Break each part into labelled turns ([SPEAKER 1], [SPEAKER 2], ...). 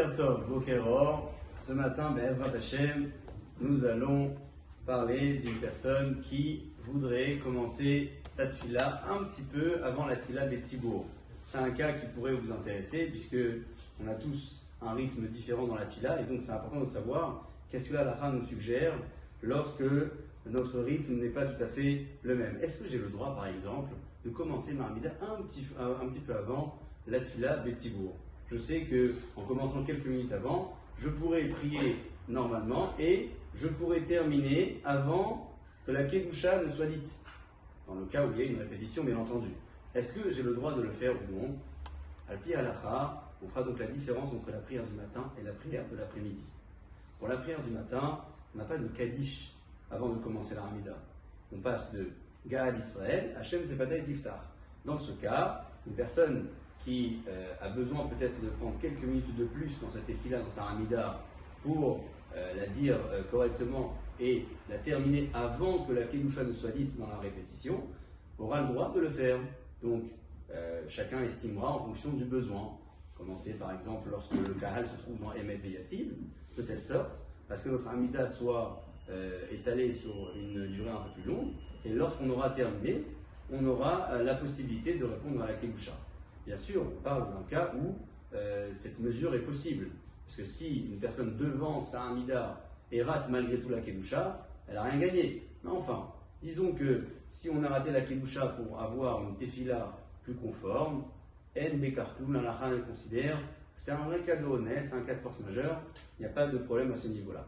[SPEAKER 1] Boker Tov, Boker Or. Ce matin, Be'ezrat Hashem, nous allons parler d'une personne qui voudrait commencer sa tfila un petit peu avant la tfila Betzibour. C'est un cas qui pourrait vous intéresser puisque on a tous un rythme différent dans la tfila et donc c'est important de savoir qu'est-ce que la halakha nous suggère lorsque notre rythme n'est pas tout à fait le même. Est-ce que j'ai le droit, par exemple, de commencer ma Hamida un petit peu avant la tfila Betzibour? Je sais qu'en commençant quelques minutes avant, je pourrais prier normalement et je pourrais terminer avant que la Kedusha ne soit dite. Dans le cas où il y a une répétition, bien entendu. Est-ce que j'ai le droit de le faire ou non? Al-Pi Halakha, on fera donc la différence entre la prière du matin et la prière de l'après-midi. Pour la prière du matin, on n'a pas de Kaddish avant de commencer la Hamida. On passe de Gaal Israël, Hashem Zepatay Tiftar. Dans ce cas, une personne qui a besoin peut-être de prendre quelques minutes de plus dans cette tefila, dans sa Hamida, pour la dire correctement et la terminer avant que la Kedusha ne soit dite dans la répétition, aura le droit de le faire. Donc, chacun estimera en fonction du besoin. Commencer par exemple lorsque le Kahal se trouve dans Emet et Yativ, de telle sorte, parce que notre Hamida soit étalée sur une durée un peu plus longue, et lorsqu'on aura terminé, on aura la possibilité de répondre à la Kedusha. Bien sûr, on parle d'un cas où cette mesure est possible, parce que si une personne devant sa Hamida et rate malgré tout la Kedusha, elle n'a rien gagné. Mais enfin, disons que si on a raté la Kedusha pour avoir une tefila plus conforme, En Bekarkoum, la halakha le considère, c'est un vrai cas de honnête, c'est un cas de force majeure, il n'y a pas de problème à ce niveau-là.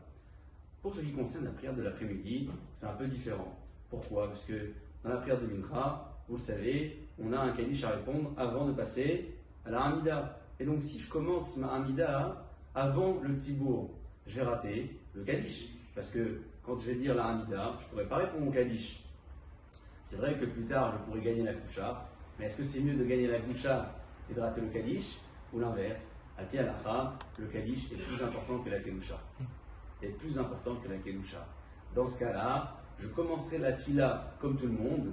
[SPEAKER 1] Pour ce qui concerne la prière de l'après-midi, c'est un peu différent. Pourquoi? Parce que dans la prière de Mincha, vous le savez, on a un Kaddish à répondre avant de passer à la Hamida. Et donc si je commence ma Hamida avant le Tzibour, je vais rater le Kaddish. Parce que quand je vais dire la Hamida, je ne pourrai pas répondre au Kaddish. C'est vrai que plus tard, je pourrais gagner la Koucha, mais est-ce que c'est mieux de gagner la Koucha et de rater le Kaddish? Ou l'inverse? Al-Pi Halakha, le Kaddish est plus important que la Kedusha. Est plus important que la Kedusha. Dans ce cas-là, je commencerai la tfila comme tout le monde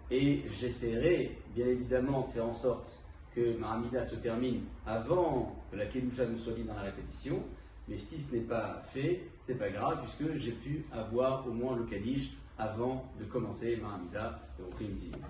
[SPEAKER 1] et j'essaierai bien évidemment de faire en sorte que ma Hamida se termine avant que la Kedusha ne soit dite dans la répétition. Mais si ce n'est pas fait, c'est pas grave puisque j'ai pu avoir au moins le Kaddish avant de commencer ma Hamida. Et on prie une petite minute.